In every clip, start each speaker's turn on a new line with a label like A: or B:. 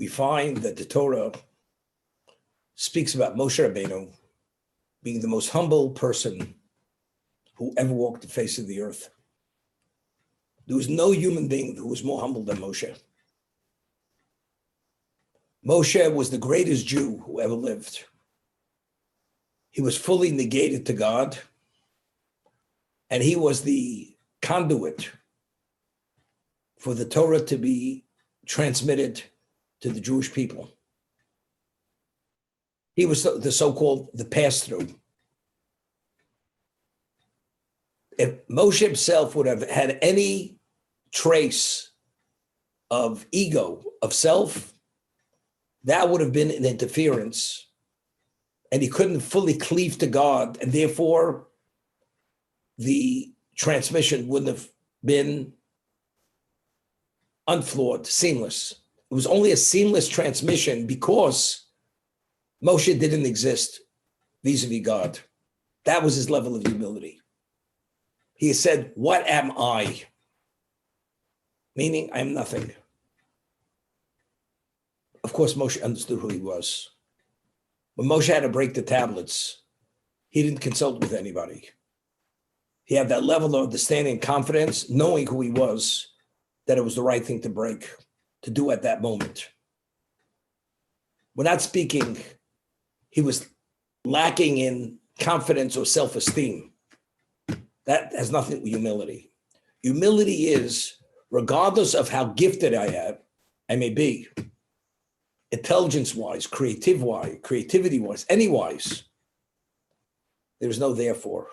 A: we find that the Torah speaks about Moshe Rabbeinu being the most humble person who ever walked the face of the earth. There was no human being who was more humble than Moshe. Moshe was the greatest Jew who ever lived. He was fully negated to God, and he was the conduit for the Torah to be transmitted to the Jewish people. He was the so-called the pass-through. If Moshe himself would have had any trace of ego, of self, that would have been an interference, and he couldn't fully cleave to God, and therefore the transmission wouldn't have been unflawed, seamless. It was only a seamless transmission because Moshe didn't exist vis-a-vis God. That was his level of humility. He said, "What am I?" Meaning, I am nothing. Of course, Moshe understood who he was. When Moshe had to break the tablets, he didn't consult with anybody. He had that level of understanding and confidence, knowing who he was, that it was the right thing to break, to do at that moment. We're not speaking, he was lacking in confidence or self-esteem. That has nothing with humility. Humility is, regardless of how gifted I may be, intelligence-wise, creativity-wise, any-wise, there's no therefore.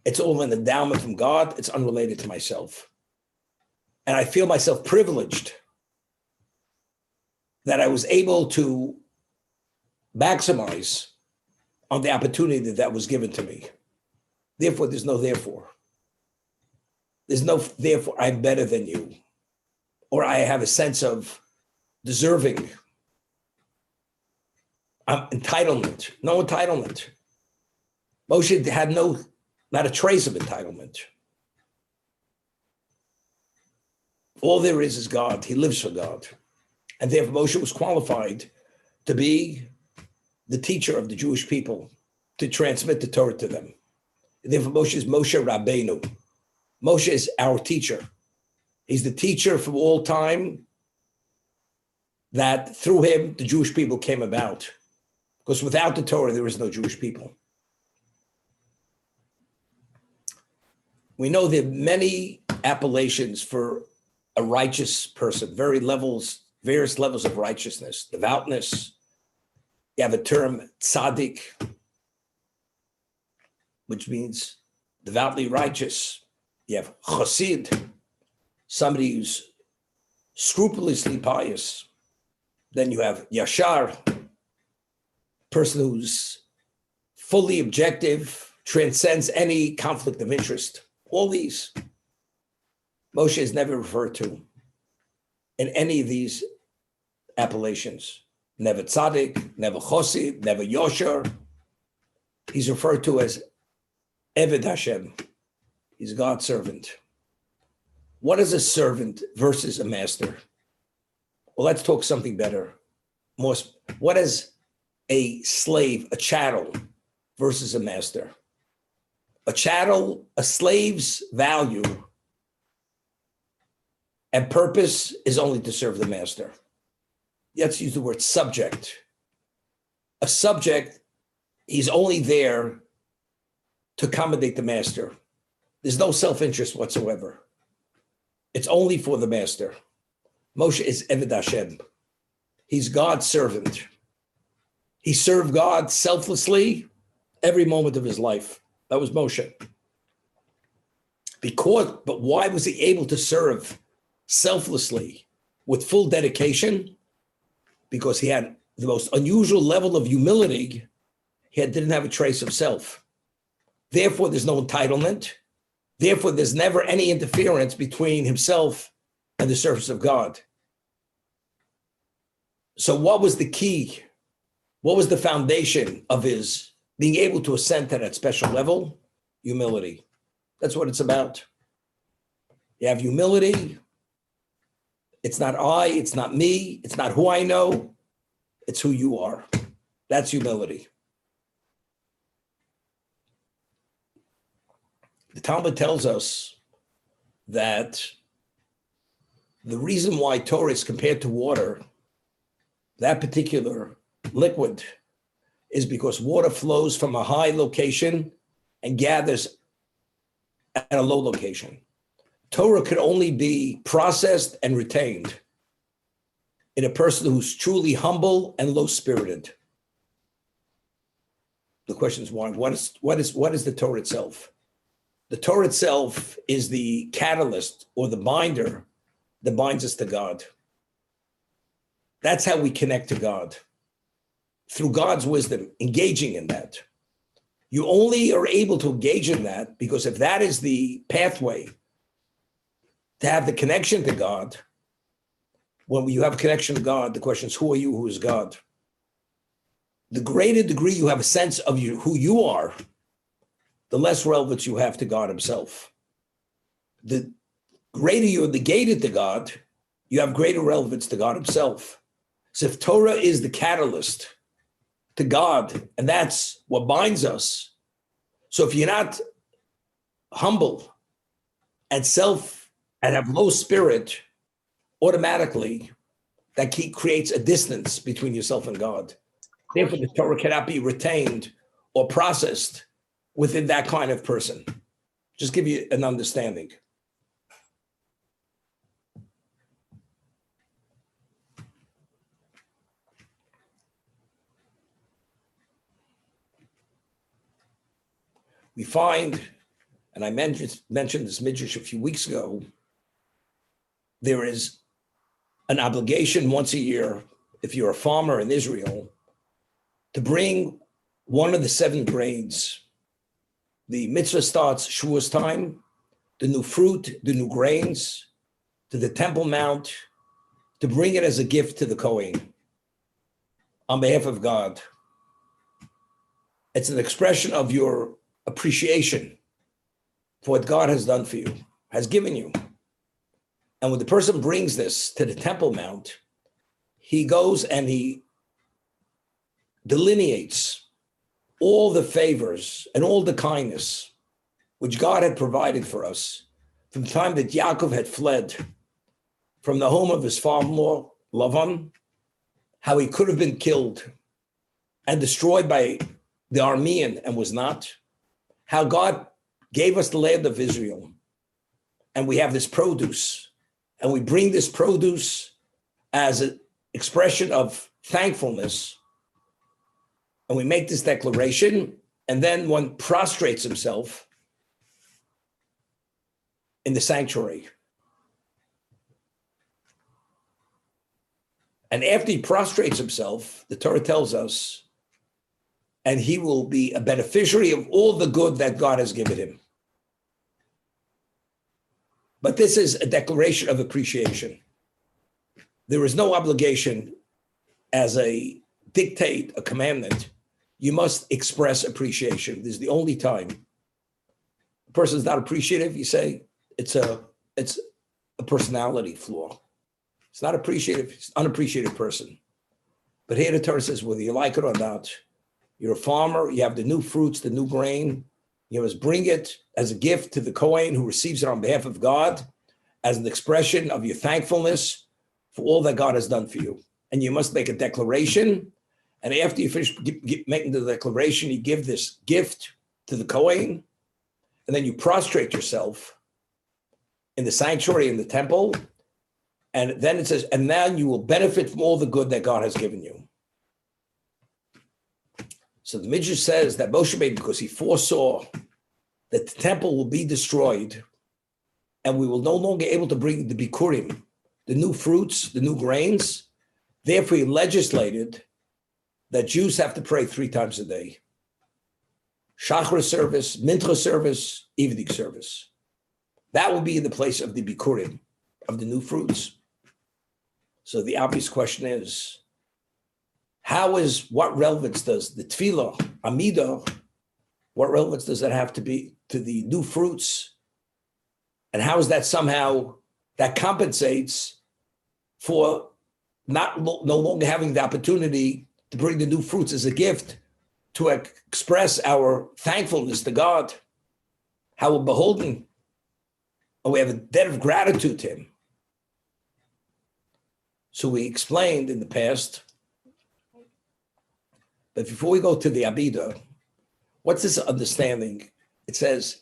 A: It's all an endowment from God. It's unrelated to myself. And I feel myself privileged that I was able to maximize on the opportunity that was given to me. Therefore, there's no therefore. There's no therefore I'm better than you, or I have a sense of deserving. Entitlement, no entitlement. Moshe had not a trace of entitlement. All there is God. He lives for God. And therefore Moshe was qualified to be the teacher of the Jewish people, to transmit the Torah to them. And therefore Moshe is Moshe Rabbeinu. Moshe is our teacher. He's the teacher from all time, that through him, the Jewish people came about. Because without the Torah, there is no Jewish people. We know there are many appellations for a righteous person, various levels of righteousness, devoutness. You have a term, tzaddik, which means devoutly righteous. You have chassid, somebody who's scrupulously pious. Then you have yashar, person who's fully objective, transcends any conflict of interest. All these, Moshe is never referred to in any of these appellations. Never tzaddik, never chosid, never yosher. He's referred to as Eved Hashem. He's God's servant. What is a servant versus a master? Well, let's talk something better. What is a slave, a chattel, versus a master? A chattel, a slave's value and purpose is only to serve the master. Let's use the word subject. A subject, he's only there to accommodate the master. There's no self-interest whatsoever. It's only for the master. Moshe is Eved Hashem. He's God's servant. He served God selflessly every moment of his life. That was Moshe. But why was he able to serve selflessly with full dedication? Because he had the most unusual level of humility. He didn't have a trace of self. Therefore, there's no entitlement. Therefore, there's never any interference between himself and the service of God. So what was the key? What was the foundation of his being able to ascend to that special level? Humility. That's what it's about. You have humility, It's not I, it's not me, it's not who I know, it's who you are. That's humility. The Talmud tells us that the reason why Torah is compared to water, that particular liquid, is because water flows from a high location and gathers at a low location. Torah could only be processed and retained in a person who's truly humble and low-spirited. The question is, what is the Torah itself? The Torah itself is the catalyst or the binder that binds us to God. That's how we connect to God, through God's wisdom, engaging in that. You only are able to engage in that because if that is the pathway to have the connection to God, when you have a connection to God, the question is, who are you? Who is God? The greater degree you have a sense of who you are, the less relevance you have to God himself. The greater you're negated to God, you have greater relevance to God himself. So if Torah is the catalyst to God, and that's what binds us, so if you're not humble and have low spirit, automatically that creates a distance between yourself and God. Therefore, the Torah cannot be retained or processed within that kind of person. Just give you an understanding. We find, and I mentioned this midrash a few weeks ago, there is an obligation once a year, if you're a farmer in Israel, to bring one of the 7 grains. The mitzvah starts Shavuos time, the new fruit, the new grains, to the Temple Mount, to bring it as a gift to the Kohen on behalf of God. It's an expression of your appreciation for what God has done for you, has given you. And when the person brings this to the Temple Mount, he goes and he delineates all the favors and all the kindness which God had provided for us from the time that Yaakov had fled from the home of his father-in-law, Lavan, how he could have been killed and destroyed by the Aramean and was not, how God gave us the land of Israel, and we have this produce, and we bring this produce as an expression of thankfulness, and we make this declaration, and then one prostrates himself in the sanctuary. And after he prostrates himself, the Torah tells us, and he will be a beneficiary of all the good that God has given him. But this is a declaration of appreciation. There is no obligation as a dictate, a commandment. You must express appreciation. This is the only time a person is not appreciative. You say it's a personality flaw. It's not appreciative. It's an unappreciative person. But here the Torah says, whether you like it or not, you're a farmer. You have the new fruits, the new grain. You must bring it as a gift to the Kohen who receives it on behalf of God, as an expression of your thankfulness for all that God has done for you. And you must make a declaration. And after you finish making the declaration, you give this gift to the Kohen, and then you prostrate yourself in the sanctuary, in the temple. And then it says, and now you will benefit from all the good that God has given you. So the Midrash says that Moshe made because he foresaw that the temple will be destroyed and we will no longer be able to bring the bikurim, the new fruits, the new grains. Therefore, he legislated that Jews have to pray 3 times a day. Shachar service, mincha service, evening service. That will be in the place of the bikurim, of the new fruits. So the obvious question is, what relevance does the tefillah, Amidah, what relevance does that have to be to the new fruits? And how is that somehow, that compensates for no longer having the opportunity to bring the new fruits as a gift, to express our thankfulness to God, how we're beholden, and we have a debt of gratitude to him. So we explained in the past, but before we go to the Abida, what's this understanding? It says,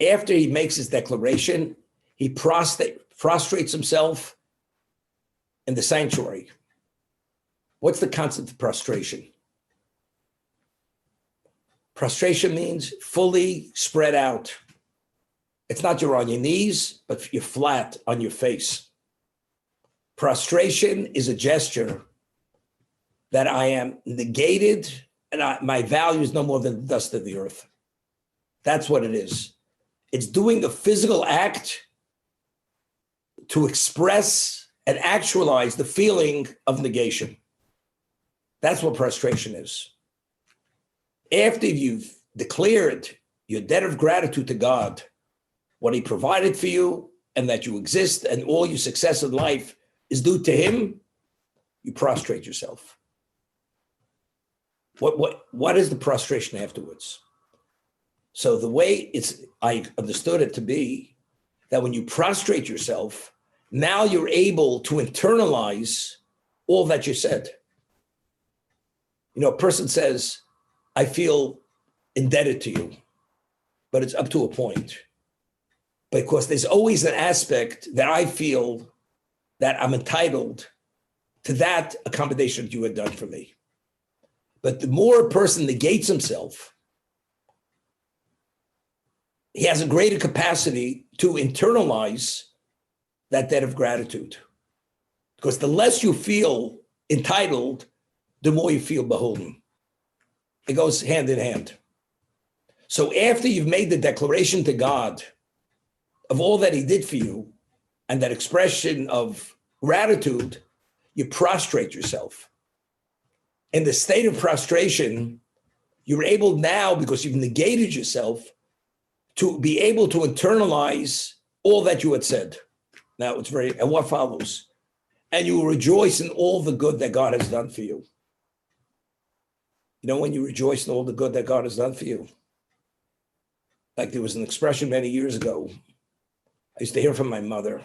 A: after he makes his declaration, he prostrates himself in the sanctuary. What's the concept of prostration? Prostration means fully spread out. It's not you're on your knees, but you're flat on your face. Prostration is a gesture that I am negated and my value is no more than the dust of the earth. That's what it is. It's doing a physical act to express and actualize the feeling of negation. That's what prostration is. After you've declared your debt of gratitude to God, what he provided for you, and that you exist and all your success in life is due to him, you prostrate yourself. What is the prostration afterwards? So the way I understood it to be that when you prostrate yourself, now you're able to internalize all that you said. You know, a person says, I feel indebted to you, but it's up to a point. Because there's always an aspect that I feel that I'm entitled to that accommodation that you had done for me. But the more a person negates himself, he has a greater capacity to internalize that debt of gratitude. Because the less you feel entitled, the more you feel beholden. It goes hand in hand. So after you've made the declaration to God of all that he did for you and that expression of gratitude, you prostrate yourself. In the state of prostration, you're able now, because you've negated yourself, to be able to internalize all that you had said. Now and what follows? And you will rejoice in all the good that God has done for you. You know, when you rejoice in all the good that God has done for you, like there was an expression many years ago, I used to hear from my mother,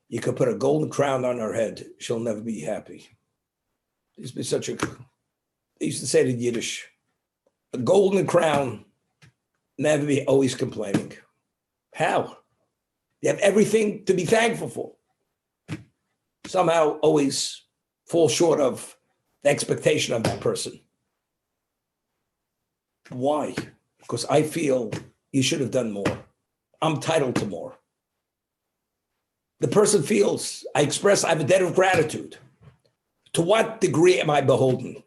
A: you could put a golden crown on her head, she'll never be happy. It used to be they used to say it in Yiddish, a golden crown, never be always complaining. How? You have everything to be thankful for. Somehow always fall short of the expectation of that person. Why? Because I feel you should have done more. I'm entitled to more. The person feels, I have a debt of gratitude. To what degree am I beholden?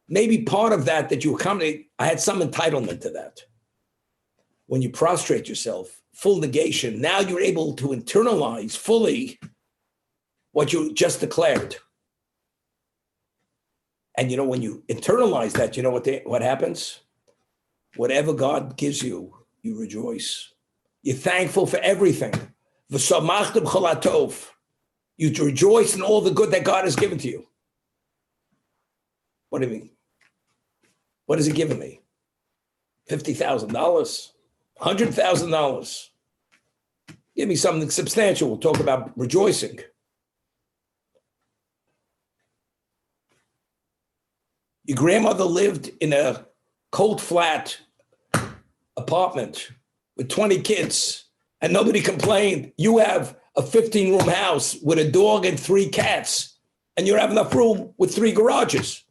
A: Maybe part of that you accommodate, I had some entitlement to that. When you prostrate yourself, full negation, now you're able to internalize fully what you just declared. And you know, when you internalize that, you know what happens? Whatever God gives you, you rejoice. You're thankful for everything. V'samachtem b'chol hatov. You rejoice in all the good that God has given to you. What do you mean? What has he given me? $50,000? $100,000? Give me something substantial. We'll talk about rejoicing. Your grandmother lived in a cold flat apartment with 20 kids and nobody complained. You have a 15-room house with a dog and 3 cats and you have enough room with 3 garages.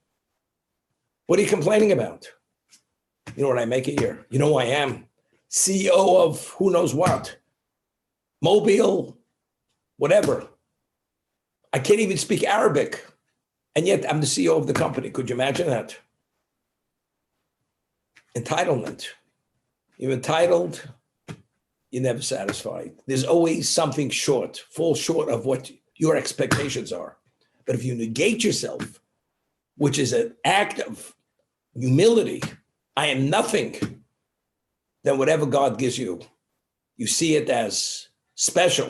A: What are you complaining about? You know what I make a year? You know who I am? CEO of who knows what. Mobile, whatever. I can't even speak Arabic. And yet I'm the CEO of the company. Could you imagine that? Entitlement. You're entitled, you're never satisfied. There's always something short, fall short of what your expectations are. But if you negate yourself, which is an act of humility, I am nothing, then whatever God gives you, you see it as special.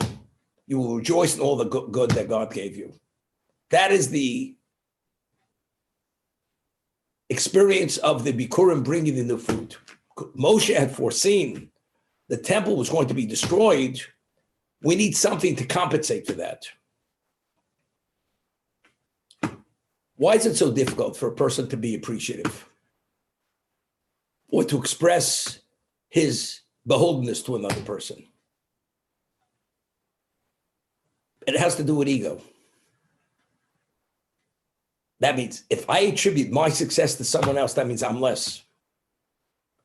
A: You will rejoice in all the good that God gave you. That is the experience of the Bikurim bringing in the food. Moshe had foreseen the temple was going to be destroyed. We need something to compensate for that. Why is it so difficult for a person to be appreciative or to express his beholdenness to another person? It has to do with ego. That means if I attribute my success to someone else, that means I'm less.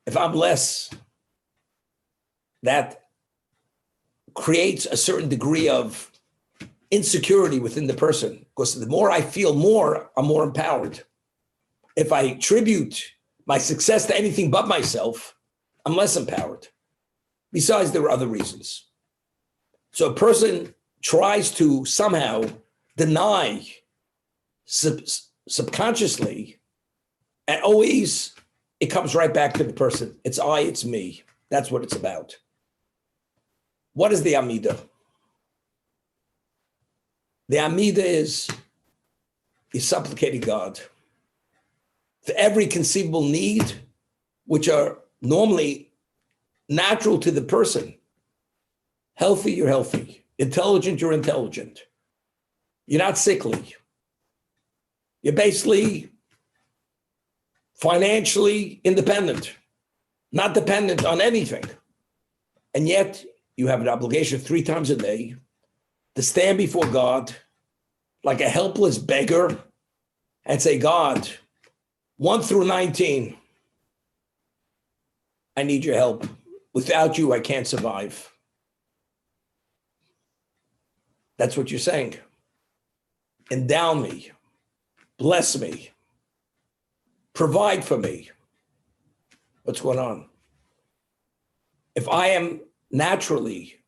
A: If I'm less, that creates a certain degree of insecurity within the person, because the more I feel more, I'm more empowered. If I attribute my success to anything but myself, I'm less empowered. Besides, there are other reasons. So a person tries to somehow deny subconsciously, and always it comes right back to the person. It's I, it's me. That's what it's about. What is the Amidah? The Amidah is supplicating God for every conceivable need, which are normally natural to the person. Healthy, you're healthy. Intelligent, you're intelligent. You're not sickly. You're basically financially independent, not dependent on anything. And yet you have an obligation 3 times a day to stand before God like a helpless beggar and say, God, 1 through 19, I need your help. Without you, I can't survive. That's what you're saying. Endow me, bless me, provide for me. What's going on? If I am naturally,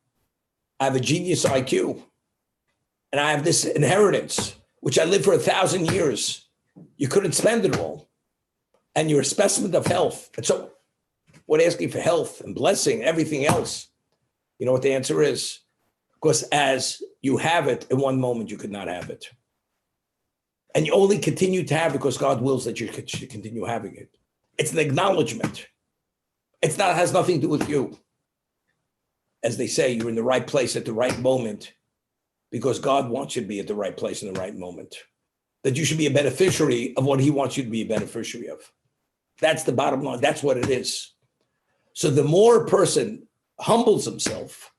A: I have a genius IQ, and I have this inheritance, which I lived for 1,000 years, you couldn't spend it all. And you're a specimen of health. And so what asking for health and blessing, everything else? You know what the answer is? Because as you have it, in one moment, you could not have it. And you only continue to have it because God wills that you should continue having it. It's an acknowledgement. It's not, has nothing to do with you. As they say, you're in the right place at the right moment because God wants you to be at the right place in the right moment. That you should be a beneficiary of what he wants you to be a beneficiary of. That's the bottom line. That's what it is. So the more a person humbles himself,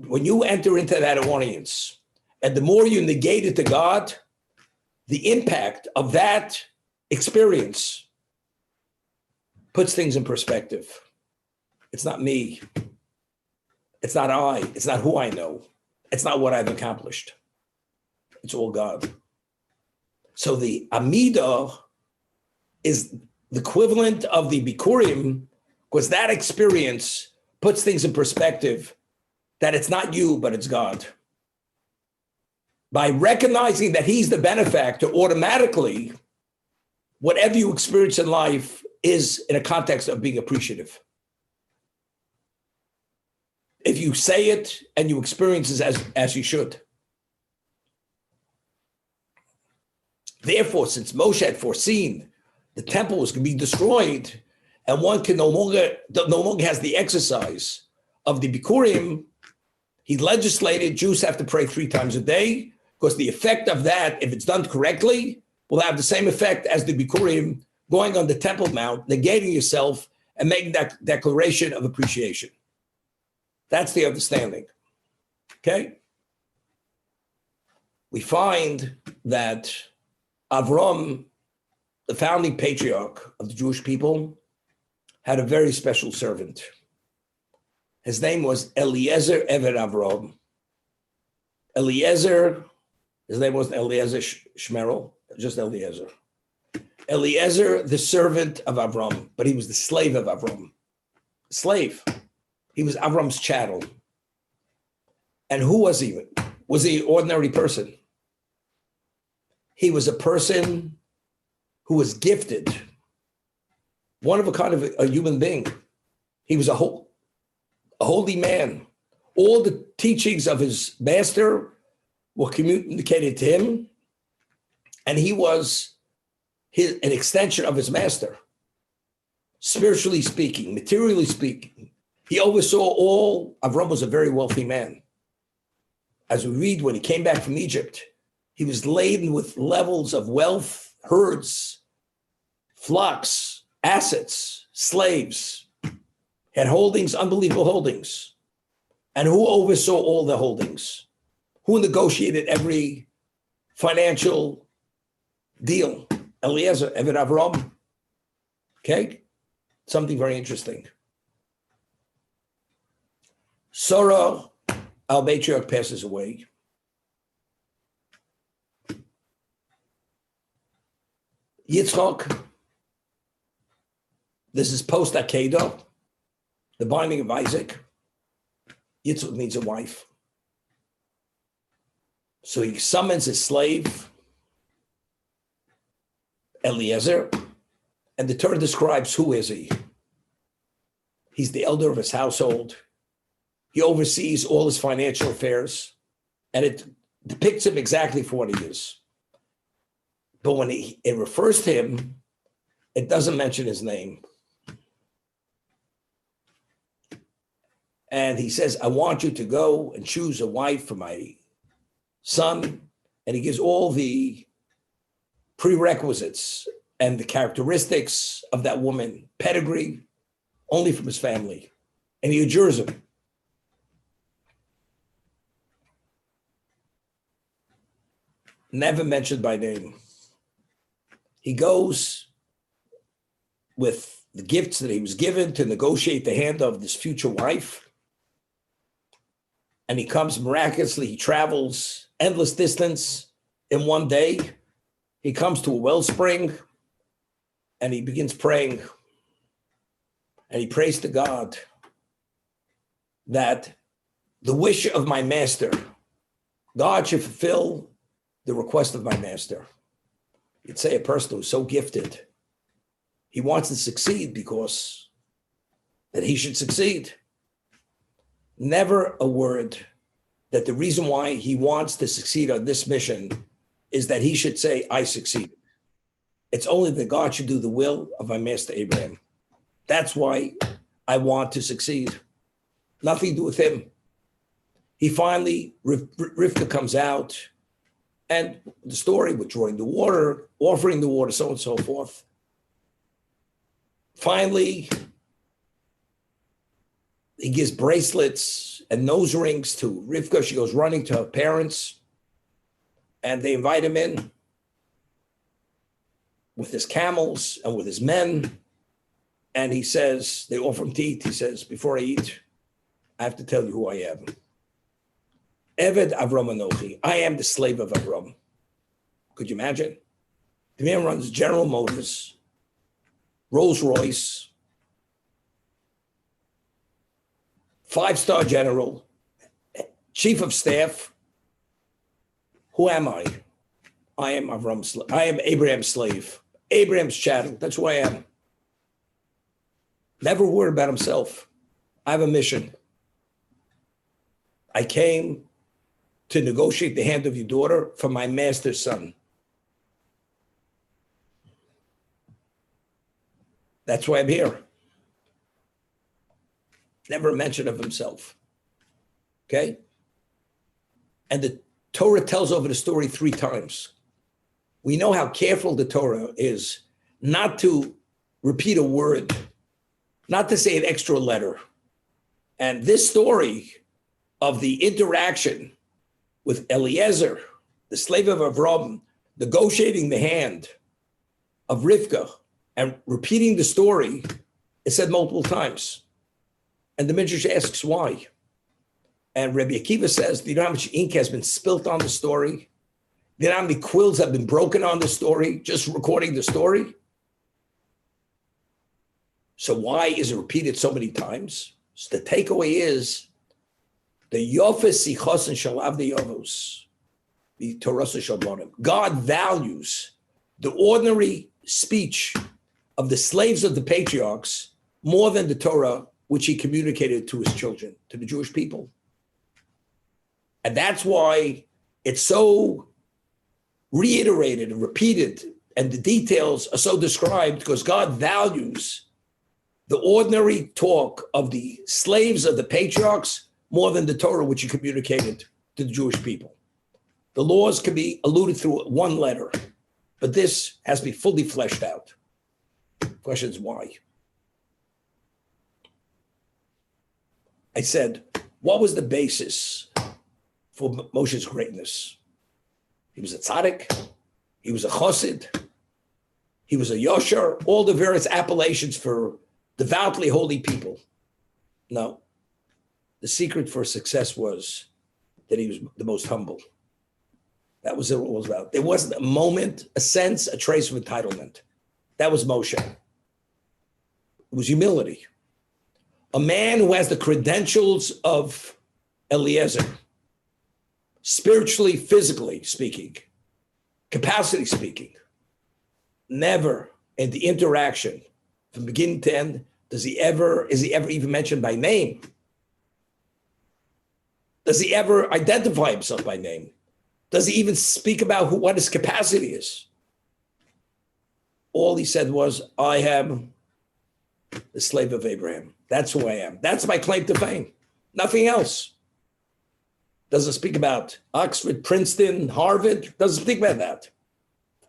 A: when you enter into that audience, and the more you negate it to God, the impact of that experience puts things in perspective. It's not me. It's not I. It's not who I know. It's not what I've accomplished. It's all God. So the Amidah is the equivalent of the Bikurim, because that experience puts things in perspective, that it's not you, but it's God. By recognizing that he's the benefactor, automatically, whatever you experience in life is in a context of being appreciative. If you say it and you experience it as you should. Therefore, since Moshe had foreseen the temple was going to be destroyed, and one can no longer has the exercise of the Bikurim, he legislated Jews have to pray 3 times a day, because the effect of that, if it's done correctly, will have the same effect as the Bikurim going on the Temple Mount, negating yourself and making that declaration of appreciation. That's the understanding. Okay? We find that Avram, the founding patriarch of the Jewish people, had a very special servant. His name was Eliezer Eved Avram. Eliezer, his name wasn't Eliezer Shmerel, just Eliezer. Eliezer, the servant of Avram, but he was the slave of Avram. Slave. He was Avram's chattel. And who was he? Was he an ordinary person? He was a person who was gifted, one of a kind of a human being. He was a holy man. All the teachings of his master were communicated to him, and he was an extension of his master. Spiritually speaking, materially speaking, he oversaw all. Avram was a very wealthy man. As we read, when he came back from Egypt, he was laden with levels of wealth, herds, flocks, assets, slaves, had holdings, unbelievable holdings. And who oversaw all the holdings? Who negotiated every financial deal? Eliezer, Eved Avram. Okay? Something very interesting. Sarah, our matriarch, passes away. Yitzchak, this is post Akedah, the binding of Isaac. Yitzchak needs a wife. So he summons his slave, Eliezer, and the Torah describes who is he. He's the elder of his household. He oversees all his financial affairs, and it depicts him exactly for what he is. But when it refers to him, it doesn't mention his name. And he says, I want you to go and choose a wife for my son. And he gives all the prerequisites and the characteristics of that woman, pedigree, only from his family. And he adjures him. Never mentioned by name. He goes with the gifts that he was given to negotiate the hand of this future wife. And he comes miraculously, he travels endless distance in one day. He comes to a wellspring and he begins praying. And he prays to God that the wish of my master, God should fulfill the request of my master. You'd say a person who's so gifted, he wants to succeed because that he should succeed. Never a word that the reason why he wants to succeed on this mission is that he should say, I succeeded. It's only that God should do the will of my master Abraham. That's why I want to succeed. Nothing to do with him. He finally, Rivka comes out, and the story with drawing the water, offering the water, so on and so forth. Finally, he gives bracelets and nose rings to Rivka. She goes running to her parents, and they invite him in with his camels and with his men. And he says, they offer him to eat. He says, before I eat, I have to tell you who I am. Eved Avram Anochi. I am the slave of Avram. Could you imagine? The man runs General Motors, Rolls Royce, 5-star general, chief of staff. Who am I? I am Avram's. I am Abraham's slave. Abraham's chattel. That's who I am. Never a word about himself. I have a mission. I came to negotiate the hand of your daughter for my master's son. That's why I'm here. Never a mention of himself. Okay? And the Torah tells over the story 3 times. We know how careful the Torah is not to repeat a word, not to say an extra letter. And this story of the interaction with Eliezer, the slave of Avram, negotiating the hand of Rivka and repeating the story, is said multiple times. And the Midrash asks why. And Rabbi Akiva says, do you know how much ink has been spilt on the story? Do you know how many quills have been broken on the story, just recording the story? So why is it repeated so many times? So the takeaway is, the Yofes Sichos and Shalav the Yovos, the Torah Shabbonim. God values the ordinary speech of the slaves of the patriarchs more than the Torah, which he communicated to his children, to the Jewish people. And that's why It's so reiterated and repeated, and the details are so described because God values the ordinary talk of the slaves of the patriarchs more than the Torah, which he communicated to the Jewish people. The laws can be alluded through one letter, but this has to be fully fleshed out. The question is why? I said, what was the basis for Moshe's greatness? He was a tzaddik, he was a chosid, he was a yosher, all the various appellations for devoutly holy people. No, the secret for success was that he was the most humble. That was what it was about. There wasn't a moment, a sense, a trace of entitlement. That was Moshe. It was humility. A man who has the credentials of Eliezer, spiritually, physically speaking, capacity speaking, never in the interaction from beginning to end is he ever even mentioned by name? Does he ever identify himself by name? Does he even speak about what his capacity is? All he said was, I am the slave of Abraham. That's who I am. That's my claim to fame. Nothing else. Doesn't speak about Oxford, Princeton, Harvard. Doesn't speak about that.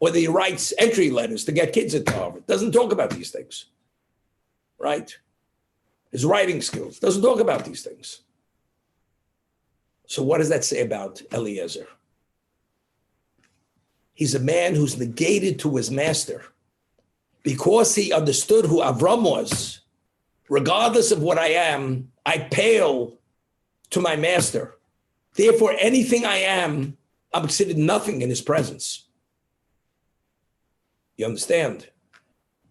A: Or he writes entry letters to get kids into Harvard. Doesn't talk about these things. Right? His writing skills. Doesn't talk about these things. So what does that say about Eliezer? He's a man who's negated to his master because he understood who Avram was. Regardless of what I am, I pale to my master. Therefore, anything I am, I'm considered nothing in his presence. You understand?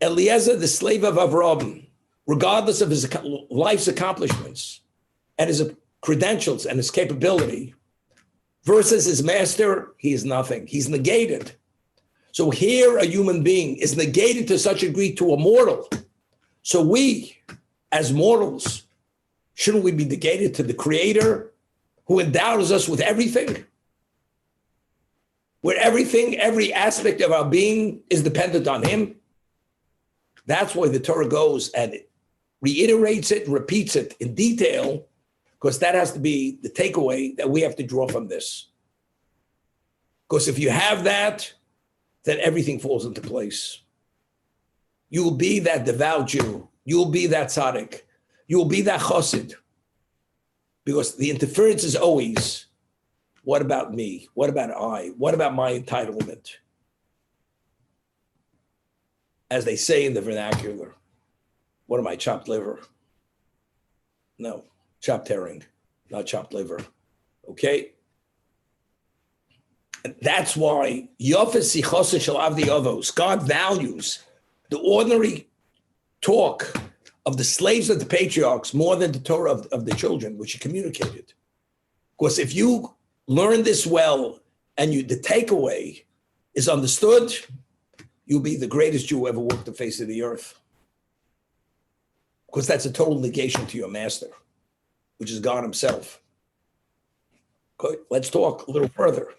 A: Eliezer, the slave of Avram, regardless of his life's accomplishments and his credentials and his capability, versus his master, he is nothing. He's negated. So here a human being is negated to such a degree to a mortal. So we, as mortals, shouldn't we be negated to the Creator who endows us with everything? Where everything, every aspect of our being is dependent on him? That's why the Torah goes and it reiterates it and repeats it in detail, because that has to be the takeaway that we have to draw from this. Because if you have that, then everything falls into place. You will be that devout Jew. You will be that tzaddik. You will be that chosid. Because the interference is always, what about me? What about I? What about my entitlement? As they say in the vernacular, what am I, chopped liver? No. Chopped herring, not chopped liver. Okay? And that's why Yofes Sichos Shel Avdei Avos, God values the ordinary talk of the slaves of the patriarchs more than the Torah of the children, which he communicated. Because if you learn this well and the takeaway is understood, you'll be the greatest Jew who ever walked the face of the earth. Because that's a total negation to your master, which is God himself. Okay, let's talk a little further.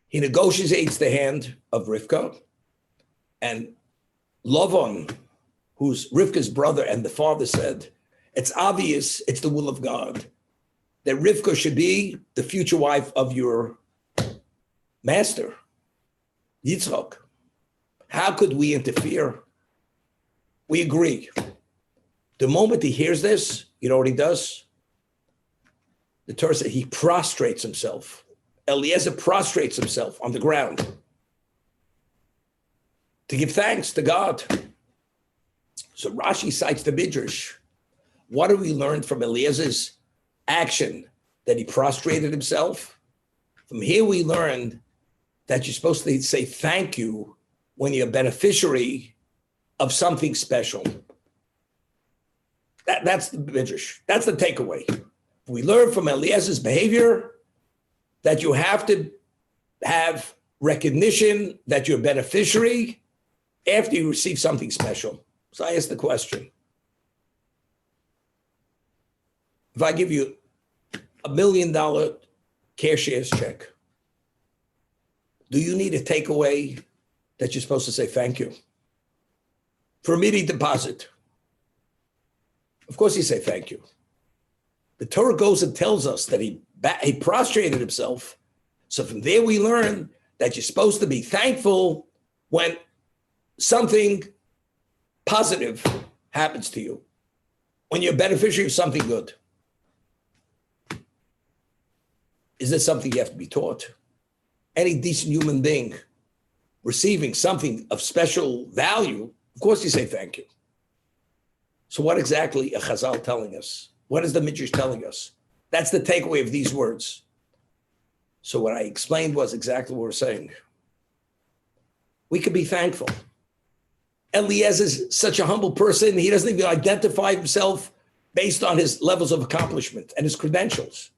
A: He negotiates the hand of Rivka, and Lavan, who's Rivka's brother and the father, said, it's obvious it's the will of God that Rivka should be the future wife of your master, Yitzchak. How could we interfere? We agree. The moment he hears this, you know what he does? The Torah said he prostrates himself. Eliezer prostrates himself on the ground to give thanks to God. So Rashi cites the Midrash. What do we learn from Eliezer's action that he prostrated himself? From here we learned that you're supposed to say thank you when you're a beneficiary of something special. That's the Midrash. That's the takeaway. We learn from Eliezer's behavior that you have to have recognition that you're a beneficiary after you receive something special. So I ask the question, if I give you $1 million cashier's check, Do you need a takeaway that you're supposed to say thank you? For immediate deposit. Of course you say thank you. The Torah goes and tells us that he prostrated himself. So from there we learn that you're supposed to be thankful when something positive happens to you, when you're a beneficiary of something good. Is this something you have to be taught? Any decent human being receiving something of special value, of course you say thank you. So what exactly is Chazal telling us? What is the Midrash telling us? That's the takeaway of these words. So what I explained was exactly what we're saying. We could be thankful. Eliezer is such a humble person. He doesn't even identify himself based on his levels of accomplishment and his credentials.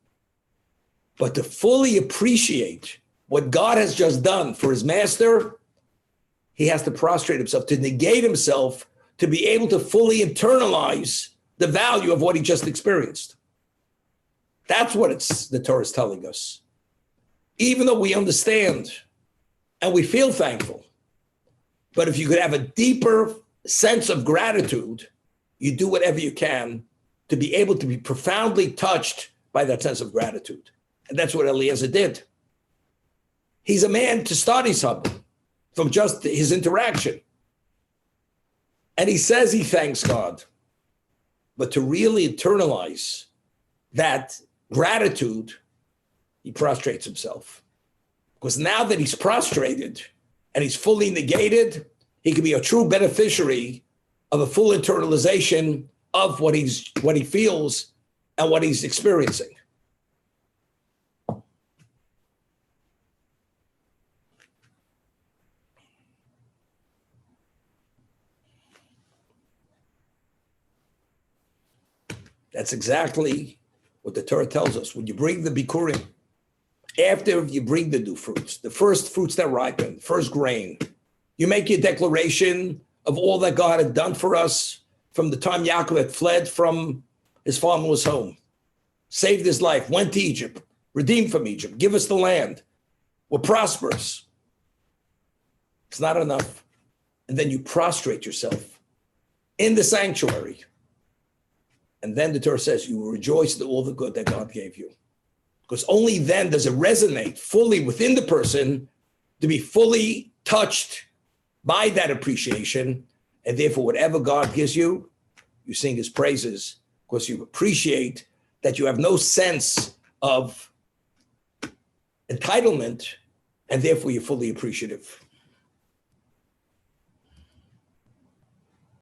A: But to fully appreciate what God has just done for his master, he has to prostrate himself, to negate himself, to be able to fully internalize the value of what he just experienced. That's what the Torah is telling us. Even though we understand and we feel thankful, but if you could have a deeper sense of gratitude, you do whatever you can to be able to be profoundly touched by that sense of gratitude. And that's what Eliezer did. He's a man to study something from just his interaction. And he says he thanks God. But to really internalize that gratitude, he prostrates himself. Because now that he's prostrated and he's fully negated, he can be a true beneficiary of a full internalization of what he feels and what he's experiencing. That's exactly what the Torah tells us. When you bring the Bikurim, after you bring the new fruits, the first fruits that ripen, first grain, you make your declaration of all that God had done for us from the time Yaakov had fled from his fatherless home, saved his life, went to Egypt, redeemed from Egypt, give us the land. We're prosperous. It's not enough. And then you prostrate yourself in the sanctuary. And then the Torah says you will rejoice in all the good that God gave you. Because only then does it resonate fully within the person to be fully touched by that appreciation. And therefore, whatever God gives you, you sing his praises because you appreciate that you have no sense of entitlement, and therefore you're fully appreciative.